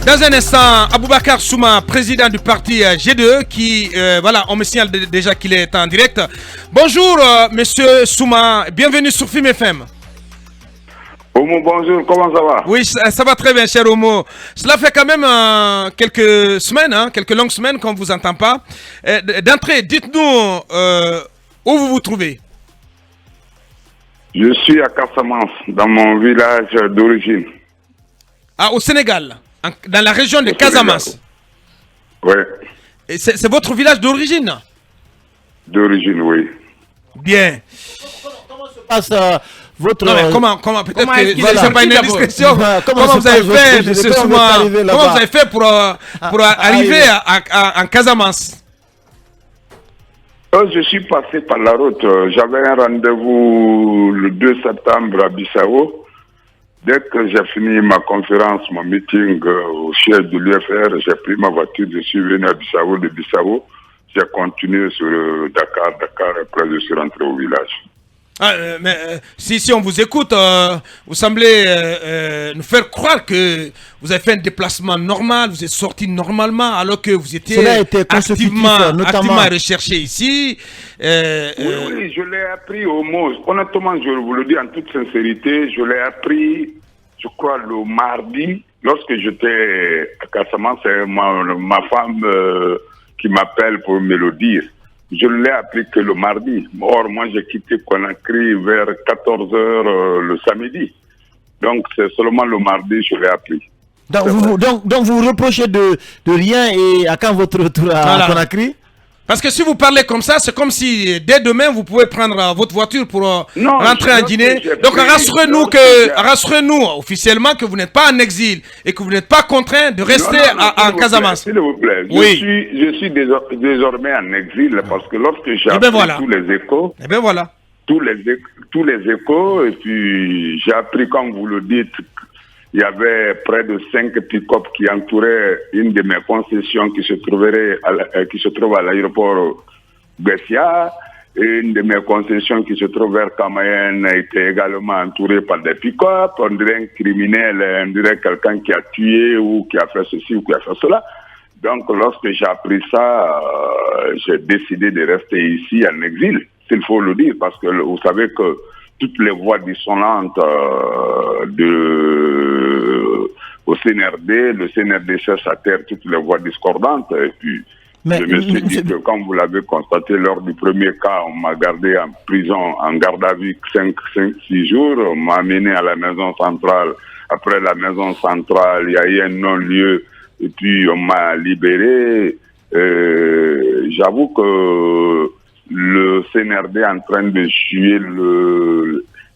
Dans un instant, Aboubakar Souma, président du parti G2, qui, voilà, on me signale déjà qu'il est en direct. Bonjour, monsieur Souma, bienvenue sur Film FM. Omo, bonjour, comment ça va? Oui, ça va très bien, cher Omo. Cela fait quand même quelques semaines, quelques longues semaines qu'on ne vous entend pas. D'entrée, dites-nous où vous vous trouvez. Je suis à Casamance, dans mon village d'origine. Ah, au Sénégal, dans la région de Casamance. Oui. C'est votre village d'origine? D'origine, oui. Bien. Comment se passe votre... Non, mais comment peut-être que voilà. c'est pas une indiscrétion. Comment vous avez fait, monsieur Souma? Comment vous avez fait pour arriver en Casamance? Je suis passé par la route. J'avais un rendez-vous le 2 septembre à Bissau. Dès que j'ai fini ma conférence, mon meeting au siège de l'UFR, j'ai pris ma voiture, je suis venu à Bissau. De Bissau, j'ai continué sur Dakar. Après, je suis rentré au village. Si on vous écoute, vous semblez nous faire croire que vous avez fait un déplacement normal, vous êtes sorti normalement alors que vous étiez activement recherché ici. Oui, je l'ai appris au mot. Honnêtement, je vous le dis en toute sincérité, je l'ai appris, je crois, le mardi, lorsque j'étais à Casamance, c'est ma femme qui m'appelle pour me le dire. Je l'ai appris que le mardi. Or, moi, j'ai quitté Conakry vers 14h le samedi. Donc, c'est seulement le mardi que je l'ai appris. Donc, vous reprochez de rien et à quand votre retour à Conakry? Parce que si vous parlez comme ça, c'est comme si dès demain, vous pouvez prendre votre voiture pour rentrer en Guinée. Donc, rassurez-nous officiellement que vous n'êtes pas en exil et que vous n'êtes pas contraint de rester en Casamance. S'il vous plaît, oui. Je suis désormais en exil parce que lorsque j'ai appris tous les échos, tous les échos, et puis j'ai appris, comme vous le dites, il y avait près de 5 pick-up qui entouraient une de mes concessions qui se trouve à l'aéroport Bessia. Une de mes concessions qui se trouve vers Camayen était également entourée par des pick-up. On dirait un criminel, on dirait quelqu'un qui a tué ou qui a fait ceci ou qui a fait cela. Donc lorsque j'ai appris ça, j'ai décidé de rester ici en exil, s'il faut le dire, parce que vous savez que toutes les voix dissonantes au CNRD, le CNRD cherche à terre toutes les voix discordantes. Et puis, je me suis dit que, comme vous l'avez constaté, lors du premier cas, on m'a gardé en prison, en garde à vue 5-6 jours. On m'a amené à la maison centrale. Après la maison centrale, il y a eu un non-lieu. Et puis, on m'a libéré. J'avoue que le CNRD est en train de jouer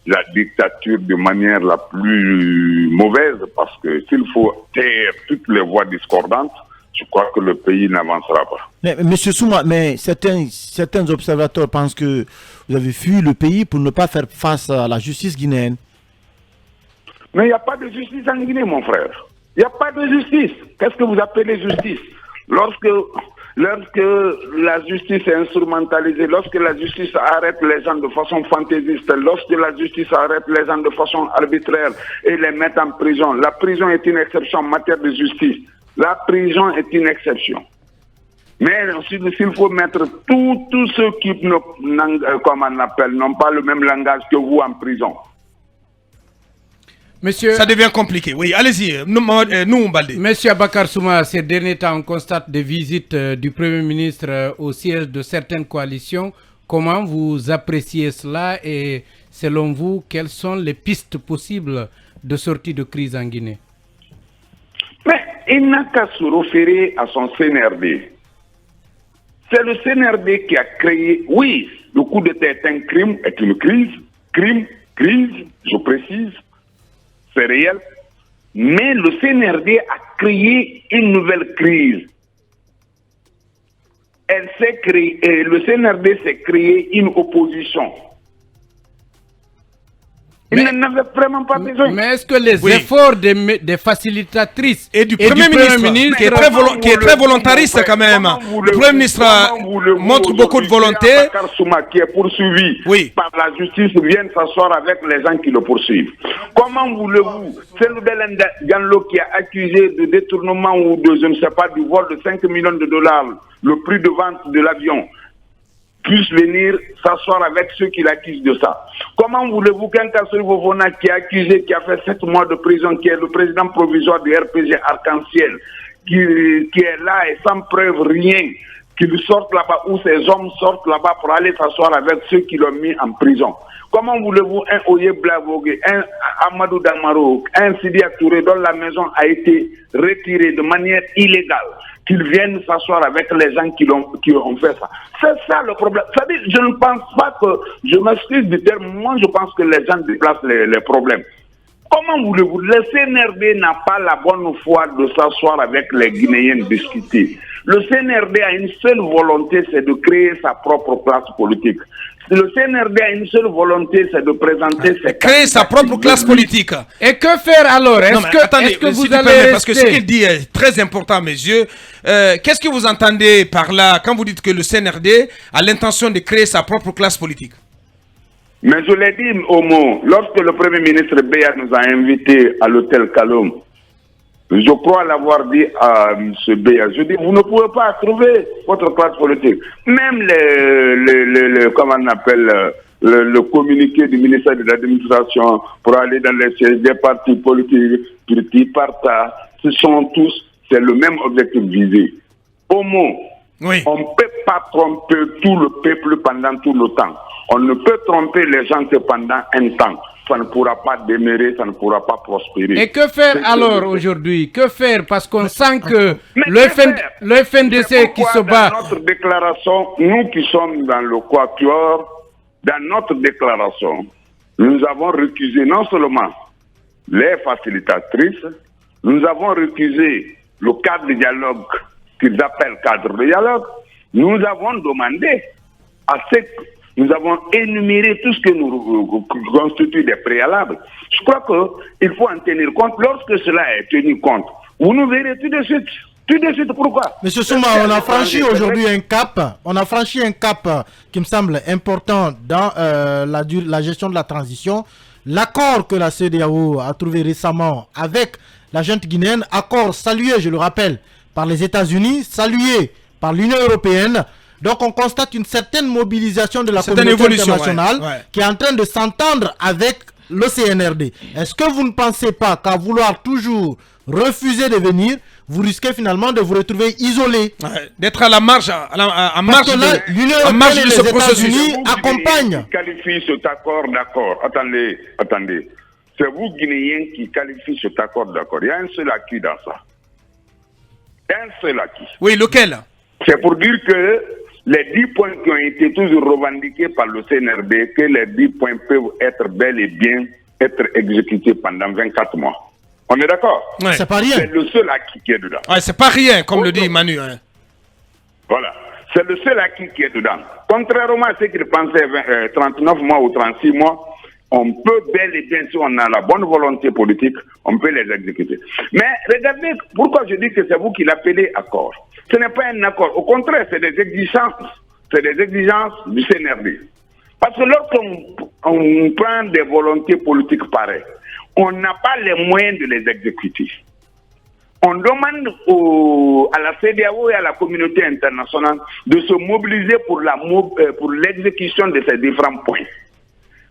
la dictature de manière la plus mauvaise, parce que s'il faut taire toutes les voix discordantes, je crois que le pays n'avancera pas. Mais monsieur Souma, mais certains observateurs pensent que vous avez fui le pays pour ne pas faire face à la justice guinéenne. Mais il n'y a pas de justice en Guinée, mon frère. Il n'y a pas de justice. Qu'est-ce que vous appelez justice? Lorsque la justice est instrumentalisée, lorsque la justice arrête les gens de façon fantaisiste, lorsque la justice arrête les gens de façon arbitraire et les met en prison, la prison est une exception en matière de justice. La prison est une exception. Mais s'il faut mettre tous ceux qui n'ont pas le même langage que vous en prison. Monsieur, ça devient compliqué. Oui, allez-y. Nous, Baldé. Monsieur Aboubakar Souma, ces derniers temps, on constate des visites du Premier ministre au siège de certaines coalitions. Comment vous appréciez cela et, selon vous, quelles sont les pistes possibles de sortie de crise en Guinée? Mais il n'a qu'à se référer à son CNRD. C'est le CNRD qui a créé... Oui, le coup d'État est un crime, est une crise. Crime, je précise. C'est réel, mais le CNRD a créé une nouvelle crise. Le CNRD s'est créé une opposition. Ils n'avaient vraiment pas besoin. Mais est-ce que les efforts des facilitatrices et du Premier ministre qui est très volontariste quand même, le Premier ministre montre beaucoup de volonté, qui est poursuivi par la justice, vienne s'asseoir avec les gens qui le poursuivent. Comment voulez-vous, c'est le Diallo qui a accusé de détournement ou de, je ne sais pas, du vol de 5 millions de dollars, le prix de vente de l'avion, puisse venir s'asseoir avec ceux qui l'accusent de ça. Comment voulez-vous qu'un Kassori Fofana qui est accusé, qui a fait 7 mois de prison, qui est le président provisoire du RPG Arc-en-Ciel, qui est là et sans preuve rien, qu'il sorte là-bas, ou ces hommes sortent là-bas pour aller s'asseoir avec ceux qui l'ont mis en prison? Comment voulez-vous un Oye Blavogue, un Amadou Damaro, un Sidi Touré dont la maison a été retirée de manière illégale, qu'ils viennent s'asseoir avec les gens qui ont fait ça? C'est ça le problème. C'est-à-dire, je ne pense pas que, je m'excuse du terme, moi je pense que les gens déplacent les problèmes. Comment voulez-vous? Le CNRD n'a pas la bonne foi de s'asseoir avec les Guinéens discuter. Le CNRD a une seule volonté, c'est de créer sa propre classe politique. Le CNRD a une seule volonté, c'est de présenter créer sa propre classe politique. Et que faire alors? Est-ce que vous allez parce que ce qu'il dit est très important à mes yeux. Qu'est-ce que vous entendez par là quand vous dites que le CNRD a l'intention de créer sa propre classe politique? Mais je l'ai dit au mot, lorsque le Premier ministre Béa nous a invités à l'hôtel Kalom, je crois l'avoir dit à M. Béa, je dis, vous ne pouvez pas trouver votre classe politique. Même comment on appelle, le communiqué du ministère de l'Administration pour aller dans les sièges des partis politiques, Petit Parta, ce sont tous, c'est le même objectif visé. Au mot, on ne peut pas tromper tout le peuple pendant tout le temps. On ne peut tromper les gens que pendant un temps. Ça ne pourra pas demeurer, ça ne pourra pas prospérer. Et que faire alors aujourd'hui? Que faire? Parce qu'on sent que le FNDC qui se bat... Dans notre déclaration, nous qui sommes dans le quatuor, dans notre déclaration, nous avons récusé non seulement les facilitatrices, nous avons récusé le cadre de dialogue qu'ils appellent cadre de dialogue. Nous avons demandé à ce que nous avons énuméré tout ce que nous constitue des préalables. Je crois qu'il faut en tenir compte. Lorsque cela est tenu compte, vous nous verrez tout de suite. Tout de suite, pourquoi? Monsieur Souma, on a franchi aujourd'hui un cap. On a franchi un cap qui me semble important dans la gestion de la transition. L'accord que la CEDEAO a trouvé récemment avec la junte guinéenne, accord salué, je le rappelle, par les États-Unis, salué par l'Union européenne. Donc on constate une certaine mobilisation de la communauté internationale qui est en train de s'entendre avec le CNRD. Est-ce que vous ne pensez pas qu'à vouloir toujours refuser de venir, vous risquez finalement de vous retrouver isolé, d'être à la marge, en marge de, l'Union européenne et les États-Unis accompagnent. Qui qualifie cet accord d'accord? Attendez. C'est vous, Guinéens, qui qualifie cet accord d'accord. Il y a un seul acquis dans ça. Un seul acquis. Oui, lequel? C'est pour dire que les 10 points qui ont été toujours revendiqués par le CNRD, que les 10 points peuvent être bel et bien être exécutés pendant 24 mois. On est d'accord? C'est pas rien. C'est le seul acquis qui est dedans. C'est pas rien, comme le dit Manu. Voilà. C'est le seul acquis qui est dedans. Contrairement à ce qu'ils pensaient 39 mois ou 36 mois, on peut bel et bien, si on a la bonne volonté politique, on peut les exécuter. Mais regardez, pourquoi je dis que c'est vous qui l'appelez accord. Ce n'est pas un accord. Au contraire, c'est des exigences. C'est des exigences du CNRD. Parce que lorsqu'on prend des volontés politiques pareilles, on n'a pas les moyens de les exécuter. On demande à la CEDEAO et à la communauté internationale de se mobiliser pour l'exécution de ces différents points.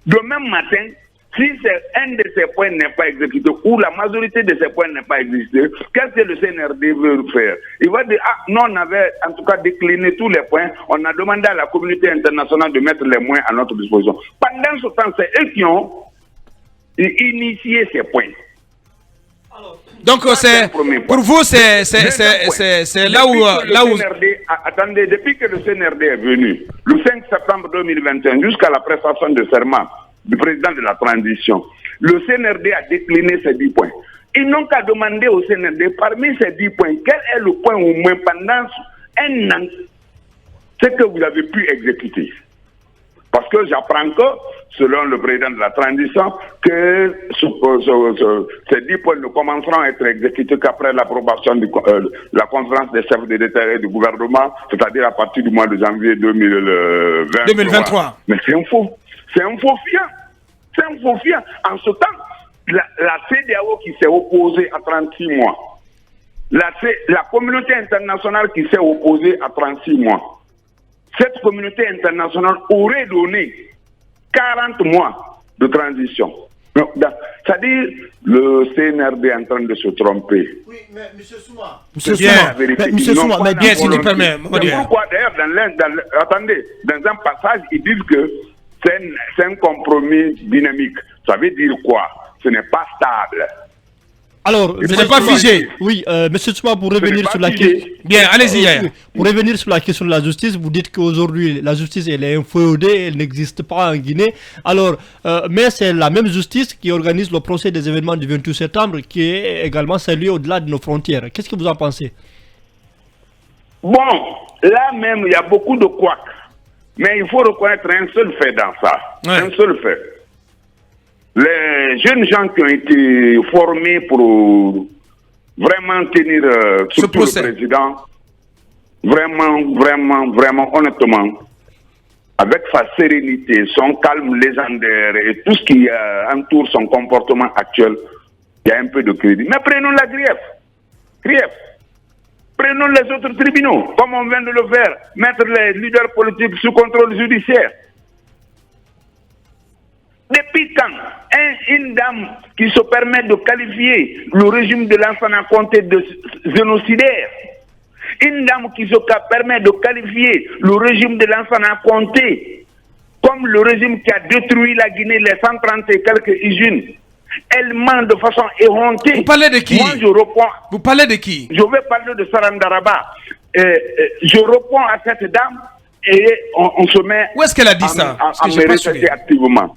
Demain matin, si un de ces points n'est pas exécuté ou la majorité de ces points n'est pas exécuté, qu'est-ce que le CNRD veut faire? Il va dire, nous on avait en tout cas décliné tous les points, on a demandé à la communauté internationale de mettre les moyens à notre disposition. Pendant ce temps, c'est eux qui ont initié ces points. Donc pour vous, c'est là où... Attendez, depuis que le CNRD est venu, le 5 septembre 2021, jusqu'à la prestation de serment du président de la transition, le CNRD a décliné ces 10 points. Ils n'ont qu'à demander au CNRD, parmi ces 10 points, quel est le point au moins pendant un an, ce que vous avez pu exécuter. Parce que j'apprends que, selon le président de la transition, que ces 10 points ne commenceront à être exécutés qu'après l'approbation de la conférence des chefs de l'État et du gouvernement, c'est-à-dire à partir du mois de janvier 2023. Mais c'est un faux fiant. C'est un faux fiant. En ce temps, la CEDEAO qui s'est opposée à 36 mois, la communauté internationale qui s'est opposée à 36 mois, cette communauté internationale aurait donné 40 mois de transition. C'est-à-dire, le CNRD est en train de se tromper. Oui, mais M. Souma. Bien, si tu permets. Pourquoi d'ailleurs, attendez, dans un passage, ils disent que c'est un compromis dynamique. Ça veut dire quoi? Ce n'est pas stable. Alors, ce n'est pas figé. Oui, M. Souma, pour revenir sur la question. Bien, allez-y, Yaya. Pour revenir sur la question de la justice, vous dites qu'aujourd'hui, la justice, elle est inféodée, elle n'existe pas en Guinée. Alors, mais c'est la même justice qui organise le procès des événements du 28 septembre, qui est également salué au-delà de nos frontières. Qu'est-ce que vous en pensez? Bon, là même, il y a beaucoup de couacs. Mais il faut reconnaître un seul fait dans ça. Ouais. Un seul fait. Les jeunes gens qui ont été formés pour vraiment tenir surtout le président, vraiment, honnêtement, avec sa sérénité, son calme légendaire et tout ce qui entoure son comportement actuel, il y a un peu de crédit. Mais prenons la grief. Prenons les autres tribunaux, comme on vient de le faire, mettre les leaders politiques sous contrôle judiciaire. Depuis quand une dame qui se permet de qualifier le régime de Lansana Conté de génocidaire, une dame qui se permet de qualifier le régime de Lansana Conté comme le régime qui a détruit la Guinée, les 130 et quelques usines, elle ment de façon éhontée. Vous parlez de qui? Moi, je réponds. Vous parlez de qui? Je vais parler de Sarandaraba. Je réponds à cette dame et on se met. Où est-ce qu'elle a dit ça? À me répéter activement.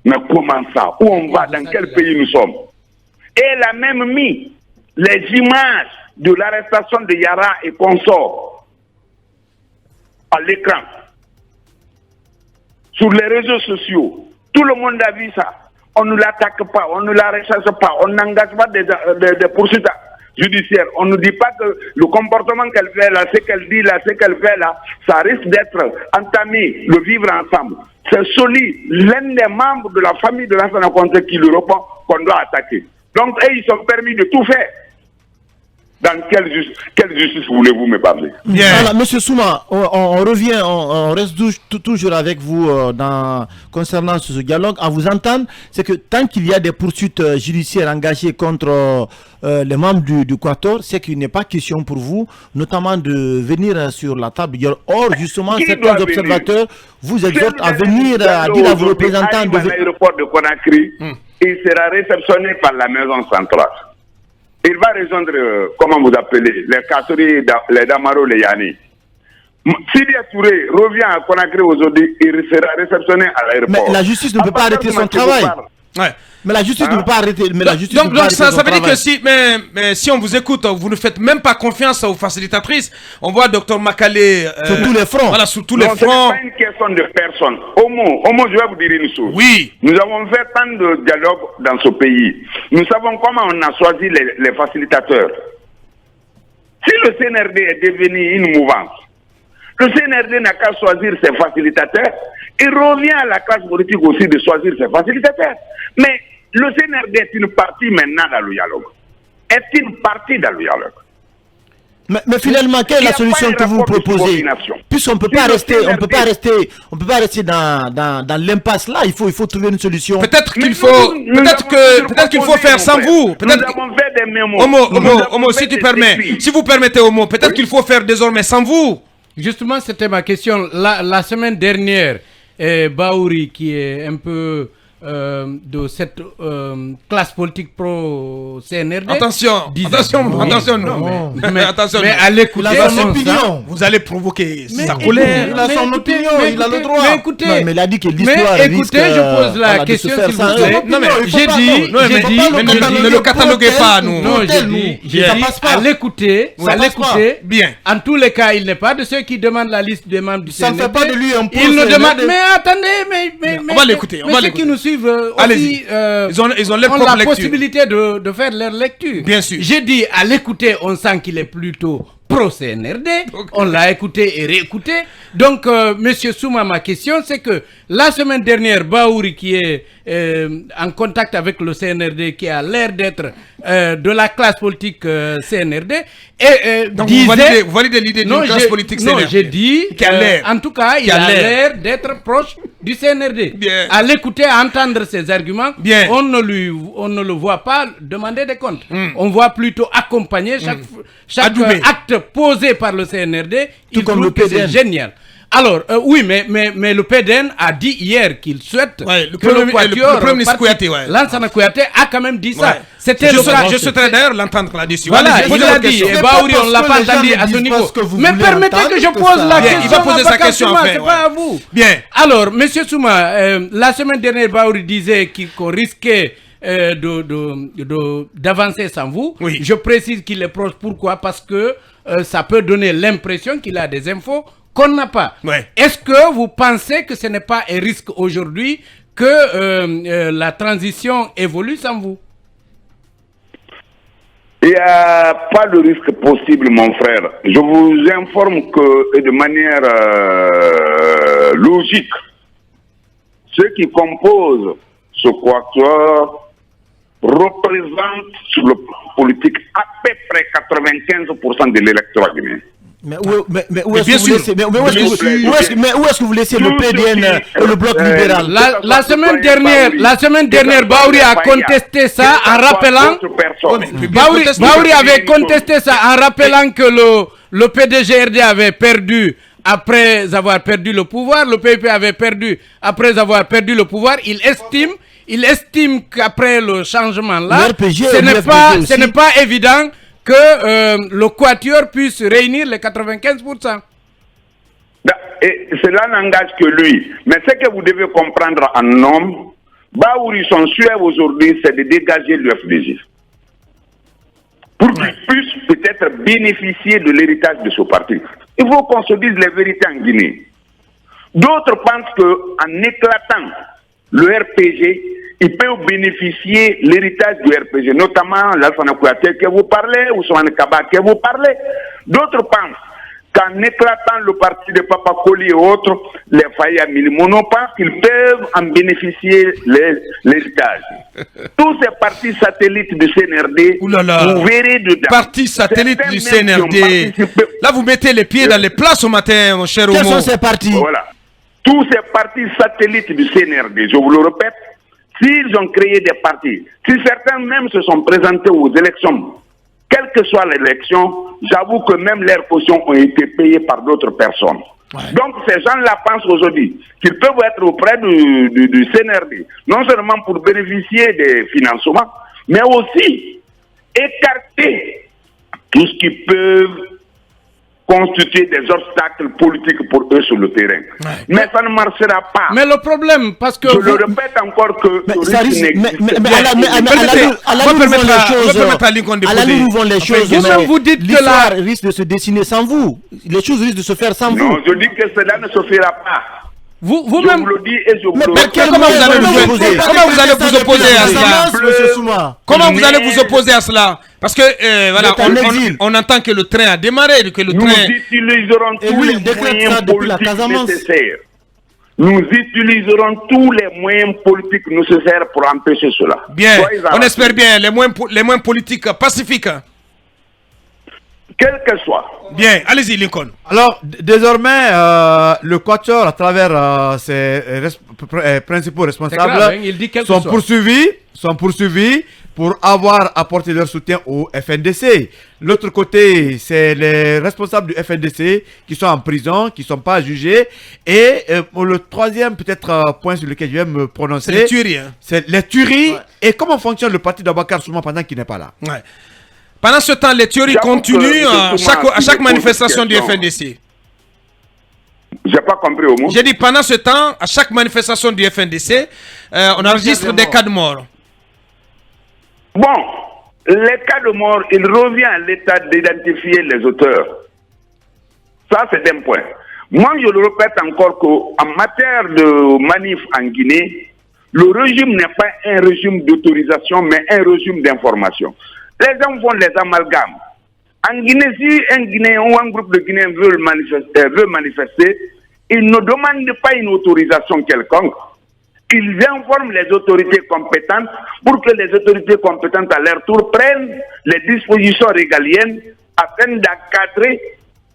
Mais comment ça? Où on va? Dans quel pays nous sommes? Et elle a même mis les images de l'arrestation de Yara et consorts à l'écran. Sur les réseaux sociaux. Tout le monde a vu ça. On ne l'attaque pas, on ne la recherche pas, on n'engage pas des poursuites judiciaires. On ne dit pas que le comportement qu'elle fait là, ce qu'elle dit là, ce qu'elle fait là, ça risque d'être entamé, le vivre ensemble. C'est Soli, l'un des membres de la famille de Lansana Conté qui le répond qu'on doit attaquer. Donc, ils sont permis de tout faire. Dans quelle justice voulez-vous me parler? Voilà, Monsieur Souma, on revient, on reste toujours avec vous concernant ce dialogue. À vous entendre, c'est que tant qu'il y a des poursuites judiciaires engagées contre les membres du Quator, c'est qu'il n'est pas question pour vous, notamment de venir sur la table. Or, justement, certains observateurs vous exhortent à venir, à dire à vos représentants de l'aéroport de Conakry, il sera réceptionné par la maison centrale. Il va rejoindre, comment vous appelez, les Kassouri, les Damaro, les Yani. Sidi Touré revient à Conakry aujourd'hui, il sera réceptionné à l'aéroport. Mais la justice ne peut pas arrêter son travail. Ouais. Mais la justice ne peut pas arrêter. Mais la justice donc ça veut dire que si on vous écoute, vous ne faites même pas confiance aux facilitatrices. On voit Dr Makale sur tous les fronts. Voilà, sur tous les fronts. Ce n'est pas une question de personne. Homo, je vais vous dire une chose. Oui. Nous avons fait tant de dialogues dans ce pays. Nous savons comment on a choisi les facilitateurs. Si le CNRD est devenu une mouvance, le CNRD n'a qu'à choisir ses facilitateurs. Il revient à la classe politique aussi de choisir ses facilitateurs. Mais le CNRD est une partie maintenant dans le dialogue. Est une partie dans le dialogue. Mais finalement, quelle est la solution que vous proposez? Puisqu'on ne peut pas rester dans l'impasse là. Il faut trouver une solution. Peut-être qu'il faut faire sans vous. Nous avons fait des mémos. Homo, si tu permets, si vous permettez, Homo, peut-être qu'il faut faire désormais sans vous. Justement, c'était ma question. La semaine dernière, Baouri, qui est un peu de cette classe politique pro-CNRD. Attention, non. Mais à l'écouter, vous allez provoquer sa colère. Il a son opinion, il a le droit. Mais écoutez, mais il a dit que l'histoire je pose la question s'il vous plaît. Non, mais j'ai dit, ne le cataloguez pas, nous. Non, j'ai dit, à l'écouter, bien. En tous les cas, il n'est pas de ceux qui demandent la liste des membres du CNRD. Ça ne fait pas de lui un Il ne demande, mais attendez, mais on va l'écouter. ceux qui nous suivent aussi, ils ont leur ont propre la possibilité de faire leur lecture. Bien sûr. J'ai dit, à l'écouter, on sent qu'il est plutôt pro-CNRD. Okay. On l'a écouté et réécouté. Donc, Monsieur Souma, ma question, c'est que la semaine dernière, Baouri, qui est en contact avec le CNRD, qui a l'air d'être de la classe politique CNRD, et donc disait... vous validez l'idée d'une classe politique CNRD? Non, j'ai dit, en tout cas, il a l'air d'être proche du CNRD. Bien. À l'écouter, à entendre ses arguments, bien. On ne le voit pas demander des comptes. On voit plutôt accompagner chaque acte posé par le CNRD. Tout comme le PDN. C'est génial. Alors, oui, mais le PDN a dit hier qu'il souhaite que le Premier ministre Kouyaté, Lansana Kouyaté a quand même dit ça. C'était je souhaiterais d'ailleurs l'entendre là-dessus. Voilà, il a dit, et Baouri, on ne l'a pas entendu à ce niveau. Mais permettez que je pose la question. Il va poser sa question, en fait. C'est pas à vous. Bien. Alors, Monsieur Souma, la semaine dernière, Baouri disait qu'on risquait d'avancer sans vous. Oui. Je précise qu'il est proche. Pourquoi? Parce que ça peut donner l'impression qu'il a des infos qu'on n'a pas. Ouais. Est-ce que vous pensez que ce n'est pas un risque aujourd'hui que la transition évolue sans vous? Il n'y a pas de risque possible, mon frère. Je vous informe que de manière logique, ceux qui composent ce quatuor représentent sur le plan politique à peu près 95% de l'électorat guinéen. Mais où est-ce que vous laissez le PDN et le bloc libéral? La semaine dernière, Baouri a contesté ça en rappelant... Baouri avait contesté ça en rappelant que le PDGRD avait perdu après avoir perdu le pouvoir, le PIP avait perdu après avoir perdu le pouvoir. Il estime qu'après le changement là, ce n'est pas évident que le quatuor puisse réunir les 95%. Et cela n'engage que lui. Mais ce que vous devez comprendre en homme, Baouri, son souhait aujourd'hui, c'est de dégager le FDJ. Pour qu'il puisse peut-être bénéficier de l'héritage de ce parti. Il faut qu'on se dise les vérités en Guinée. D'autres pensent qu'en éclatant le RPG, ils peuvent bénéficier de l'héritage du RPG, notamment Lansana Kouyaté que vous parlez, ou Sohane Kaba que vous parlez. D'autres pensent qu'en éclatant le parti de Papa Koli et autres, les Faya Milimono pensent qu'ils peuvent en bénéficier l'héritage. Tous ces partis satellites du CNRD, vous verrez dedans. Partis satellites du CNRD. Là, vous mettez les pieds dans les plats ce matin, mon cher Omo. Quels sont ces partis? Voilà. Tous ces partis satellites du CNRD, je vous le répète, s'ils ont créé des partis, si certains même se sont présentés aux élections, quelle que soit l'élection, j'avoue que même leurs cautions ont été payées par d'autres personnes. Ouais. Donc ces gens-là pensent aujourd'hui qu'ils peuvent être auprès du CNRD, non seulement pour bénéficier des financements, mais aussi écarter tout ce qui peut constituer des obstacles politiques pour eux sur le terrain. Ouais. Mais ça ne marchera pas. Mais le problème, parce que... Je le répète encore que... Vous dites que l'histoire risque de se dessiner sans vous. Les choses risquent de se faire sans vous. Non, je dis que cela ne se fera pas. Vous-même... Je vous le dis et je vous le dis. Comment vous allez vous opposer à cela? Comment vous allez vous opposer à cela? Parce que voilà, on entend que le train a démarré, que le nous utiliserons tous les moyens politiques nécessaires. Nous utiliserons tous les moyens politiques nécessaires pour empêcher cela. Bien, on espère bien les moyens politiques pacifiques. Quel que soit. Bien, allez-y Lincoln. Alors, désormais, le Quatuor, à travers ses principaux responsables, grave, hein, il dit sont poursuivis pour avoir apporté leur soutien au FNDC. L'autre côté, c'est les responsables du FNDC qui sont en prison, qui ne sont pas jugés. Et le troisième peut-être point sur lequel je vais me prononcer, c'est les tueries. Hein. C'est les tueries. Ouais. Et comment fonctionne le parti d'Aboubacar Souma pendant qu'il n'est pas là? Ouais. Pendant ce temps, les tueries continuent à chaque manifestation du FNDC. J'ai pas compris au mot. J'ai dit pendant ce temps, à chaque manifestation du FNDC, on enregistre des cas de mort. Bon, les cas de mort, il revient à l'État d'identifier les auteurs. Ça, c'est un point. Moi, je le répète encore qu'en matière de manif en Guinée, le régime n'est pas un régime d'autorisation, mais un régime d'information. Les gens font les amalgames. En Guinée, si un Guinéen ou un groupe de Guinéens veut manifester, ils ne demandent pas une autorisation quelconque. Ils informent les autorités compétentes pour que les autorités compétentes à leur tour prennent les dispositions régaliennes afin d'encadrer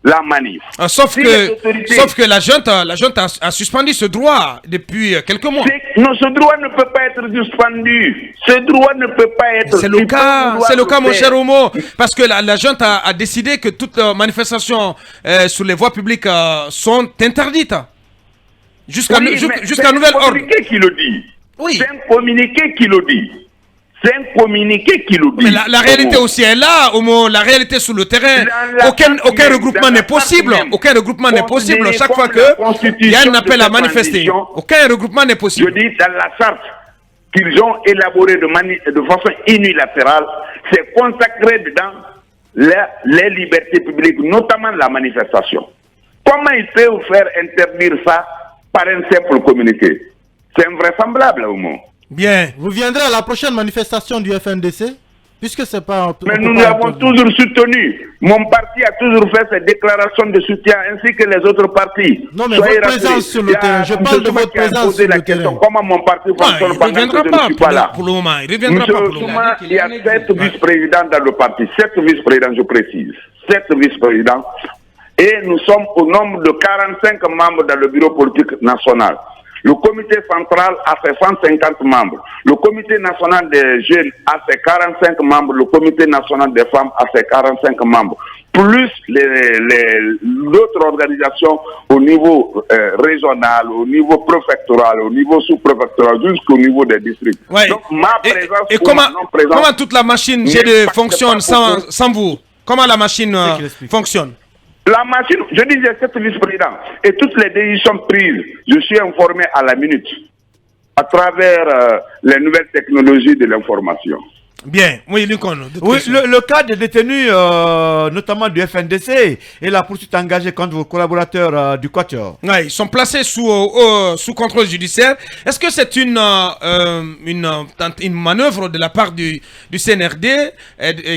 la manif. Sauf que la junte a suspendu ce droit depuis quelques mois. Non, ce droit ne peut pas être suspendu. Ce droit ne peut pas être... C'est le cas, mon cher Omo, parce que la junte a décidé que toutes manifestations sur les voies publiques sont interdites. Jusqu'à nouvel ordre. C'est un communiqué qui le dit. Oui. C'est un communiqué qui le dit. C'est un communiqué qui le dit. Mais la réalité aussi est là, Omo. La réalité sur le terrain. Aucun regroupement n'est possible. Aucun regroupement n'est possible chaque fois qu'il y a un appel à manifester. Aucun regroupement n'est possible. Je dis dans la charte qu'ils ont élaborée de façon unilatérale, c'est consacré dedans les libertés publiques, notamment la manifestation. Comment ils peuvent faire interdire ça par un simple communiqué? C'est invraisemblable au monde. Bien. Vous viendrez à la prochaine manifestation du FNDC? Puisque c'est pas... Mais nous l'avons toujours soutenu. Mon parti a toujours fait ses déclarations de soutien, ainsi que les autres partis. Non, mais votre présence sur le terrain, je parle de votre présence sur le terrain. Comment mon parti fonctionne pendant que je ne suis pas là. Pour le moment, il reviendra pas pour le moment. Il y a 7 vice-présidents dans le parti. 7 vice-présidents, je précise. 7 vice-présidents. Et nous sommes au nombre de 45 membres dans le bureau politique national. Le comité central a ses 150 membres. Le comité national des jeunes a ses 45 membres. Le comité national des femmes a ses 45 membres. Plus l'autre organisation au niveau régional, au niveau préfectoral, au niveau sous-préfectoral, jusqu'au niveau des districts. Ouais. Donc ma présence et comment toute la machine G2 fonctionne sans vous? Comment la machine fonctionne? La machine, je disais 7 vice-présidents, et toutes les décisions prises, je suis informé à la minute, à travers les nouvelles technologies de l'information. Bien, oui, Lincoln. Oui, le cas des détenus, notamment du FNDC, et la poursuite engagée contre vos collaborateurs du Quatuor. Oui, ils sont placés sous contrôle judiciaire. Est-ce que c'est une manœuvre de la part du CNRD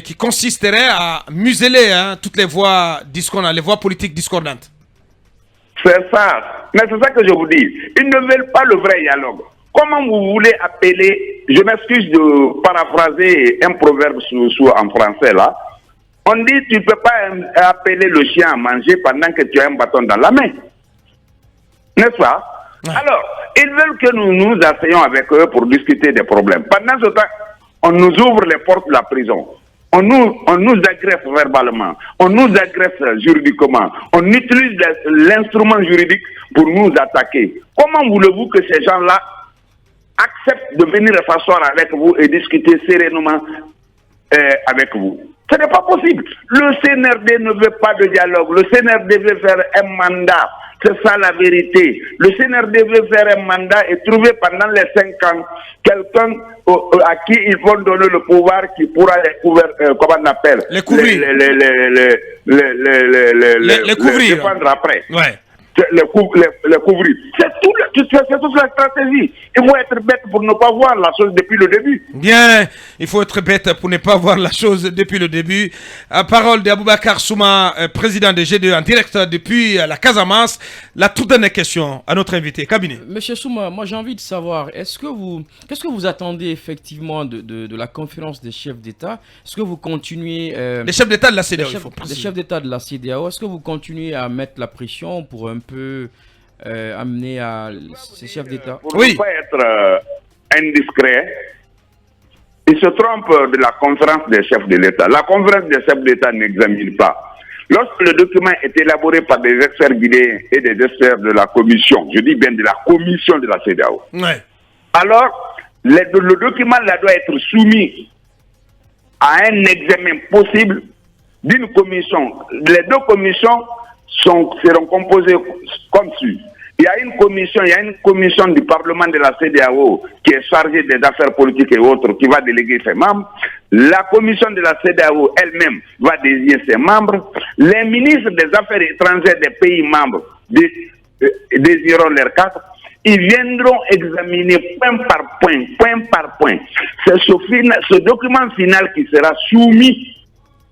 qui consisterait à museler toutes les voix discordantes, les voix politiques discordantes? C'est ça. Mais c'est ça que je vous dis. Ils ne veulent pas le vrai dialogue. Comment vous voulez appeler, je m'excuse de paraphraser un proverbe en français là, on dit tu ne peux pas appeler le chien à manger pendant que tu as un bâton dans la main. N'est-ce pas? Ouais. Alors, ils veulent que nous nous asseyons avec eux pour discuter des problèmes. Pendant ce temps, on nous ouvre les portes de la prison. On nous agresse verbalement, on nous agresse juridiquement, on utilise l'instrument juridique pour nous attaquer. Comment voulez-vous que ces gens-là acceptent de venir s'asseoir avec vous et discuter sereinement avec vous? Ce n'est pas possible. Le CNRD ne veut pas de dialogue. Le CNRD veut faire un mandat. C'est ça la vérité. Le CNRD veut faire un mandat et trouver pendant les 5 ans quelqu'un à qui ils vont donner le pouvoir qui pourra les couvrir, comment on appelle? Les couvrir. Les couvrir. Défendre après. Ouais. Les couvrir. C'est toute la stratégie. Il faut être bête pour ne pas voir la chose depuis le début. Bien, il faut être bête pour ne pas voir la chose depuis le début. Parole d'Aboubacar Souma, président de G2 en direct depuis la Casamance. La toute dernière question à notre invité, cabinet. Monsieur Souma, moi j'ai envie de savoir, qu'est-ce que vous attendez effectivement de la conférence des chefs d'État? Est-ce que vous continuez... les chefs d'État de la CEDEAO, il faut préciser. Les chefs d'État de la CEDEAO, est-ce que vous continuez à mettre la pression pour un peu amener à ces chefs d'État? Pour ne pas être indiscret, Il se trompe de la conférence des chefs de l'État. La conférence des chefs de l'État n'examine pas. Lorsque le document est élaboré par des experts guinéens et des experts de la commission, je dis bien de la commission de la CEDEAO, alors le document là doit être soumis à un examen possible d'une commission. Les deux commissions seront composées comme suit. Il y a une commission du Parlement de la CEDEAO qui est chargée des affaires politiques et autres, qui va déléguer ses membres. La commission de la CEDEAO elle-même va désigner ses membres. Les ministres des Affaires étrangères des pays membres désigneront leurs cadres. Ils viendront examiner point par point. C'est ce document final qui sera soumis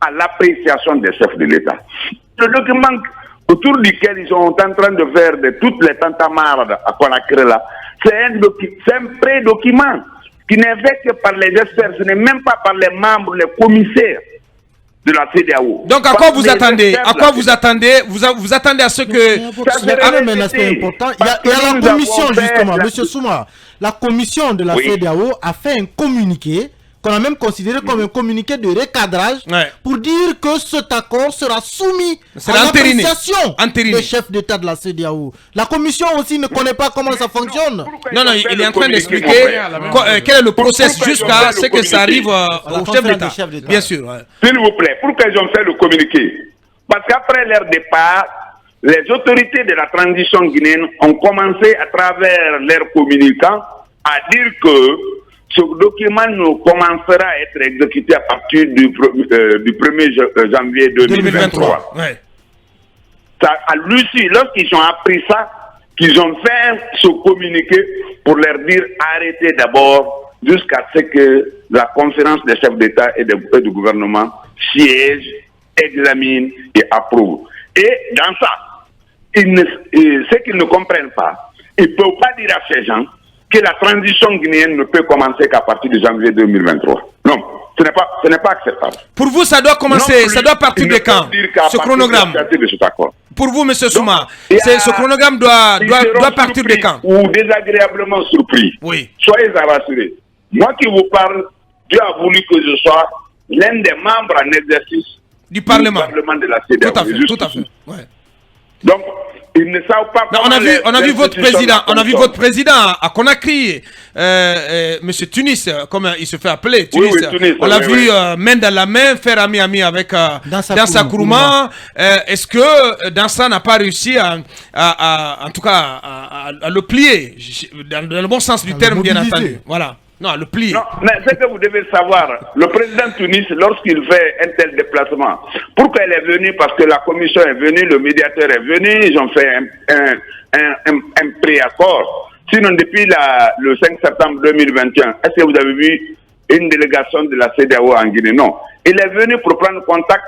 à l'appréciation des chefs de l'État. Le document autour duquel ils sont en train de faire de toutes les tantamardes à Conakry là, c'est un pré-document qui n'est fait que par les experts, ce n'est même pas par les membres, les commissaires de la CEDEAO. Donc à quoi vous attendez? Vous attendez à ce que... Il y a un aspect important. Il y a la commission justement, M. Souma. La commission de la CEDEAO a fait un communiqué qu'on a même considéré comme un communiqué de recadrage pour dire que cet accord sera soumis à l'appréciation des chefs d'État de la CEDEAO. La commission aussi ne connaît pas comment ça fonctionne. Non, il est en train d'expliquer quel est le processus jusqu'à ce que ça arrive au chef d'État. Bien sûr. S'il vous plaît, pourquoi ils ont fait le communiqué? Parce qu'après leur départ, les autorités de la transition guinéenne ont commencé à travers leurs communicants à dire que ce document nous commencera à être exécuté à partir du 1er janvier 2023. À Lucie, lorsqu'ils ont appris ça, qu'ils ont fait ce communiqué pour leur dire arrêtez d'abord jusqu'à ce que la conférence des chefs d'État et du gouvernement siège, examine et approuve. Et dans ça, ce qu'ils ne comprennent pas, ils ne peuvent pas dire à ces gens que la transition guinéenne ne peut commencer qu'à partir de janvier 2023. Non, ce n'est pas acceptable. Pour vous, ça doit commencer, ça doit partir de quand? Ce chronogramme. Pour vous, M. Souma, ce chronogramme doit partir de quand? Ou désagréablement surpris. Oui. Soyez rassurés. Moi qui vous parle, Dieu a voulu que je sois l'un des membres en exercice du Parlement de la CEDEAO. Tout à fait. Ouais. Donc, ils ne savent pas. On a vu votre président, à Conakry, Monsieur Tunis, comme il se fait appeler, Tunis. Oui, Tunis, on l'a vu main dans la main faire ami avec Dansa Kourouma. Est-ce que Dansa n'a pas réussi en tout cas, à le plier, dans le bon sens du terme, bien entendu. Voilà. Non, le plier. Non, mais ce que vous devez savoir, le président Tunis, lorsqu'il fait un tel déplacement, pourquoi il est venu? Parce que la commission est venue, le médiateur est venu, ils ont fait un pré-accord. Sinon, depuis le 5 septembre 2021, est-ce que vous avez vu une délégation de la CEDEAO en Guinée? Non. Il est venu pour prendre contact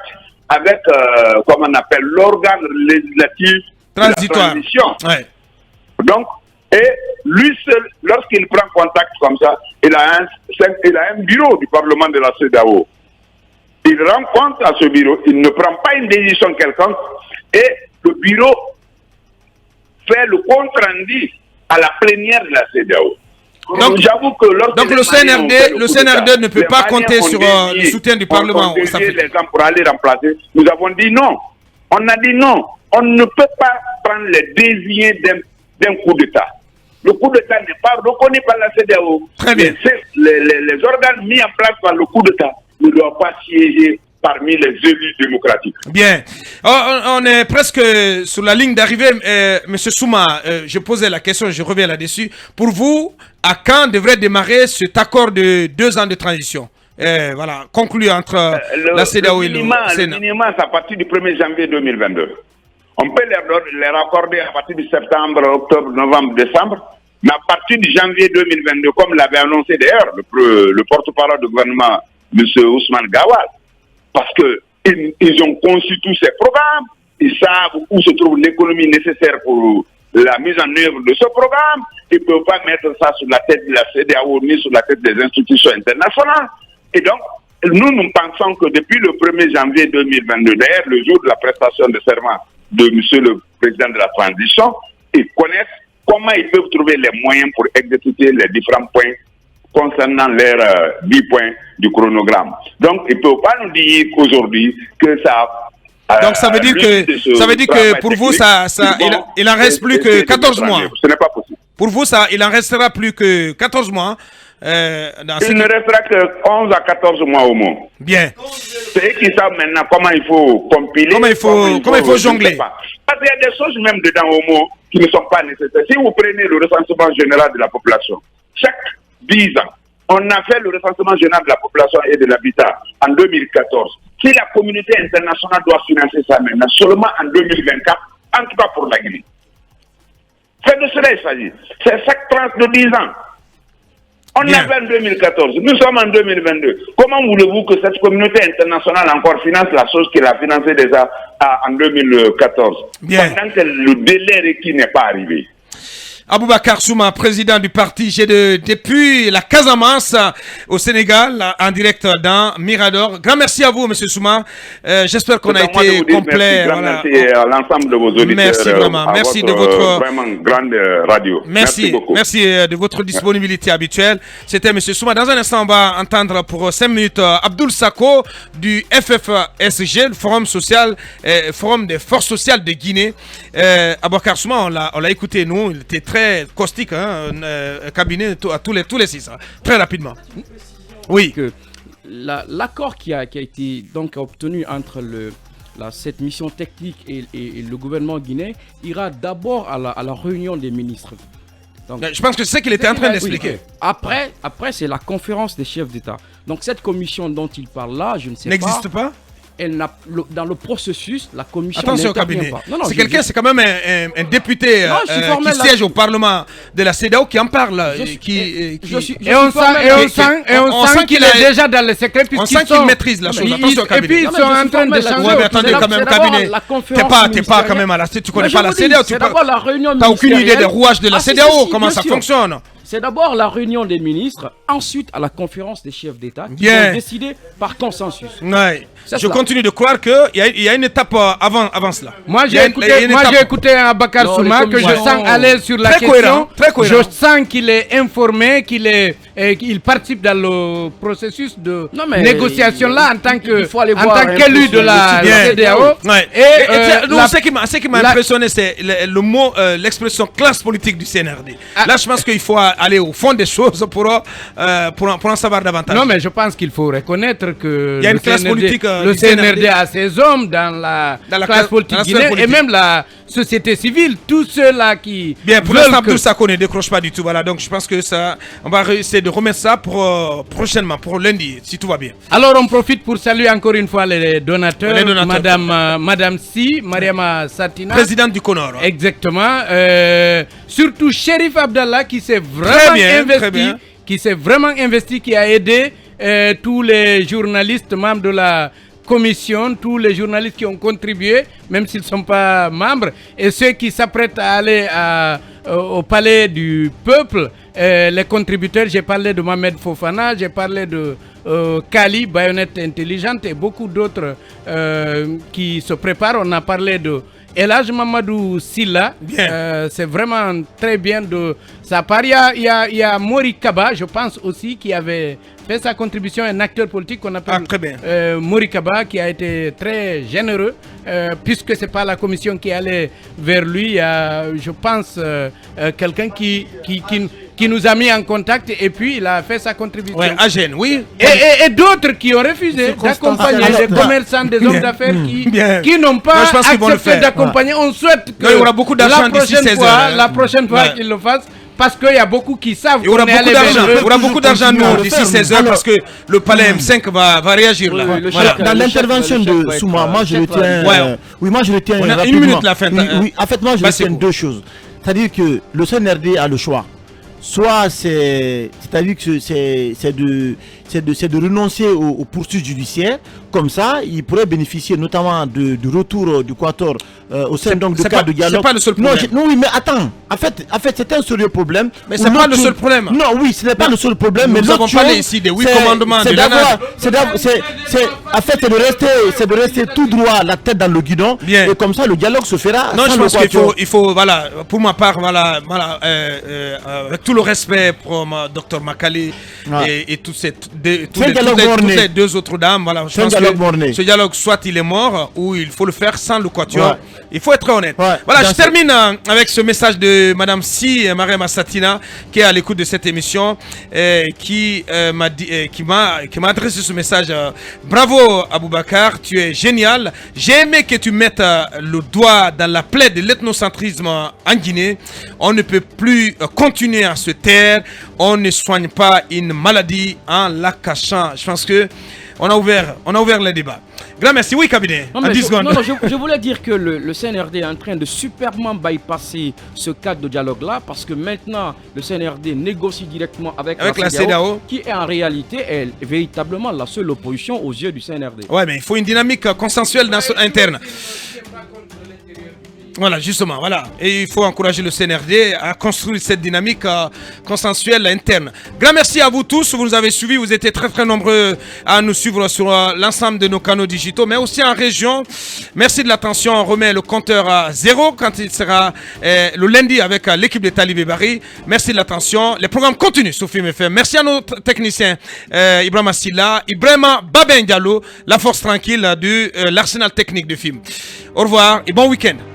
avec, comment on appelle, l'organe législatif transitoire. De la transition. Ouais. Donc, et lui seul, lorsqu'il prend contact comme ça, il a un bureau du Parlement de la CEDEAO. Il rencontre à ce bureau, il ne prend pas une décision quelconque, et le bureau fait le compte-rendu à la plénière de la CEDEAO. Donc le CNRD ne peut pas compter sur le soutien du Parlement. Les gens pour aller remplacer. Nous avons dit non. On a dit non. On ne peut pas prendre les désignés d'un coup d'État. Le coup d'État n'est pas reconnu par la CEDEAO. Très bien. Les organes mis en place par le coup d'État ne doivent pas siéger parmi les élus démocratiques. Bien. On est presque sur la ligne d'arrivée. Monsieur Souma, je posais la question, je reviens là-dessus. Pour vous, à quand devrait démarrer cet accord de 2 ans de transition voilà, conclu entre la CEDEAO et le Sénat? Le minimum, c'est à partir du 1er janvier 2022. On peut les raccorder à partir de septembre, octobre, novembre, décembre. Mais à partir de janvier 2022, comme l'avait annoncé d'ailleurs le porte-parole du gouvernement, M. Ousmane Gawal, parce qu'ils ont conçu tous ces programmes, ils savent où se trouve l'économie nécessaire pour la mise en œuvre de ce programme, ils ne peuvent pas mettre ça sur la tête de la CEDEAO ni sur la tête des institutions internationales. Et donc, nous pensons que depuis le 1er janvier 2022, d'ailleurs le jour de la prestation de serment de M. le Président de la Transition, ils connaissent comment ils peuvent trouver les moyens pour exécuter les différents points concernant leurs 10 points du chronogramme. Donc, il ne peut pas nous dire qu'aujourd'hui que ça... Donc ça veut dire que pour vous, il en reste plus que 14 mois. Ce n'est pas possible. Pour vous, il en restera plus que 14 mois. Il ne restera que 11 à 14 mois au moins. Bien. C'est eux qui savent maintenant comment il faut compiler. Comment il faut jongler. Parce qu'il y a des choses même dedans au moins qui ne sont pas nécessaires. Si vous prenez le recensement général de la population, chaque 10 ans, on a fait le recensement général de la population et de l'habitat en 2014. Si la communauté internationale doit financer ça maintenant, seulement en 2024, en tout cas pour la Guinée. C'est de cela qu'il s'agit. C'est chaque tranche de 10 ans. On avait en 2014, nous sommes en 2022. Comment voulez-vous que cette communauté internationale encore finance la chose qu'elle a financée déjà en 2014 pendant que le délai requis n'est pas arrivé? Aboubacar Souma, président du parti G2 depuis la Casamance au Sénégal, en direct dans Mirador. Grand merci à vous, monsieur Souma. J'espère qu'on a été complet. Merci à l'ensemble de vos auditeurs. Merci vraiment. Merci de votre vraiment grande radio. Merci beaucoup. Merci de votre disponibilité habituelle. C'était monsieur Souma. Dans un instant, on va entendre pour 5 minutes Abdoul Sako du FFSG, le Forum social, Forum des forces sociales de Guinée. Aboubacar Souma, on l'a écouté, nous, il était très caustique, cabinet à tous les 6, très rapidement. Oui. L'accord qui a été donc obtenu entre cette mission technique et le gouvernement guinéen ira d'abord à la réunion des ministres. Donc, je pense que c'est ce qu'il était en train d'expliquer. Après c'est la conférence des chefs d'État. Donc cette commission dont il parle là, je ne sais pas. N'existe pas. Dans le processus, la commission attention au cabinet. C'est quelqu'un, c'est quand même un député qui siège au Parlement de la CEDEAO qui en parle. Et on sent qu'il est déjà dans le secret. On sent qu'il maîtrise la chose. Attention au cabinet. Et puis ils sont en train de changer. Ouais, mais attendez, quand même, cabinet. T'es pas quand même à la CEDEAO. Tu connais pas la CEDEAO. T'as aucune idée des rouages de la CEDEAO, comment ça fonctionne. C'est d'abord la réunion des ministres, ensuite à la conférence des chefs d'État qui vont décider par consensus. Ouais. Je continue de croire qu'il y a une étape avant cela. Moi j'ai écouté Abakar Souma que je sens à l'aise sur la question. Très cohérent. Je sens qu'il est informé, qu'il participe dans le processus de négociation là en tant qu'élu de la CEDEAO. Ce qui m'a impressionné, c'est le mot, l'expression classe politique du CNRD. Là, je pense qu'il faut aller au fond des choses pour en savoir davantage. Non, mais je pense qu'il faut reconnaître que il y a une classe politique. Le CNRD a ses hommes dans la classe politique guinéenne et même la société civile, tous ceux-là qui... Bien, pour l'instant, tout ça qu'on ne décroche pas du tout. Voilà, donc je pense que ça, on va essayer de remettre ça pour prochainement, pour lundi, si tout va bien. Alors, on profite pour saluer encore une fois les donateurs. Madame Si, Mariama Satina. Présidente du Conor. Exactement. Surtout Shérif Abdallah qui s'est vraiment investi, qui a aidé tous les journalistes membres de la commission, tous les journalistes qui ont contribué, même s'ils ne sont pas membres, et ceux qui s'apprêtent à aller au palais du peuple, les contributeurs. J'ai parlé de Mohamed Fofana, j'ai parlé de Kali, baïonnette intelligente, et beaucoup d'autres qui se préparent. On a parlé de Elhaj Mamadou Silla, c'est vraiment très bien de sa part. Il y a Mori Kaba, je pense aussi, qui avait fait sa contribution, un acteur politique qu'on appelle Mori Kaba, qui a été très généreux, puisque ce n'est pas la commission qui allait vers lui. Il y a, je pense, quelqu'un qui nous a mis en contact et puis il a fait sa contribution. Oui, à Gênes, oui. Et d'autres qui ont refusé d'accompagner des commerçants, des hommes d'affaires qui n'ont pas accepté d'accompagner. On souhaite que la prochaine fois qu'ils le fassent, parce qu'il y a beaucoup qui savent qu'il y aura beaucoup d'argent d'ici 16h parce que le palais M5 va réagir là. Dans l'intervention de Souma, moi je retiens on a une minute la fin. En fait, moi je retiens deux choses. C'est-à-dire que le CNRD a le choix. Soit c'est-à-dire que c'est de renoncer aux poursuites judiciaires. Comme ça, il pourrait bénéficier notamment du retour du Quator au sein donc du cadre de dialogue. C'est pas le seul problème. Non, oui, mais attends. En fait, c'est un sérieux problème. Mais c'est pas le seul problème. Non, oui, ce n'est pas le seul problème. Nous avons parlé ici des 8 commandements de en fait, c'est de rester tout droit, la tête dans le guidon. Bien. Et comme ça, le dialogue se fera. Non, je pense qu'il faut, voilà, pour ma part, avec tout le respect pour Dr Makali et toutes les deux autres dames, voilà, je pense que ce dialogue, soit il est mort ou il faut le faire sans le Quatuor. Ouais. Il faut être honnête. Ouais, voilà, je termine avec ce message de Madame Si, Maria Massatina, qui est à l'écoute de cette émission, qui m'a adressé ce message. Bravo Aboubakar, tu es génial. J'ai aimé que tu mettes le doigt dans la plaie de l'ethnocentrisme en Guinée. On ne peut plus continuer à se taire. On ne soigne pas une maladie en la cachant. Je pense que on a ouvert le débat. Grand merci. Oui, cabinet. Non, je voulais dire que le CNRD est en train de superbement bypasser ce cadre de dialogue-là, parce que maintenant, le CNRD négocie directement avec la CEDEAO, qui est en réalité est véritablement la seule opposition aux yeux du CNRD. Ouais, mais il faut une dynamique consensuelle interne. Voilà, justement, voilà. Et il faut encourager le CNRD à construire cette dynamique consensuelle interne. Grand merci à vous tous. Vous nous avez suivis. Vous étiez très, très nombreux à nous suivre sur l'ensemble de nos canaux digitaux, mais aussi en région. Merci de l'attention. On remet le compteur à 0 quand il sera le lundi avec l'équipe de Talibé Bari. Merci de l'attention. Les programmes continuent sur Film FM. Merci à nos techniciens Ibrahima Silla, Ibrahima Baben Diallo, la force tranquille de l'arsenal technique de Film. Au revoir et bon week-end.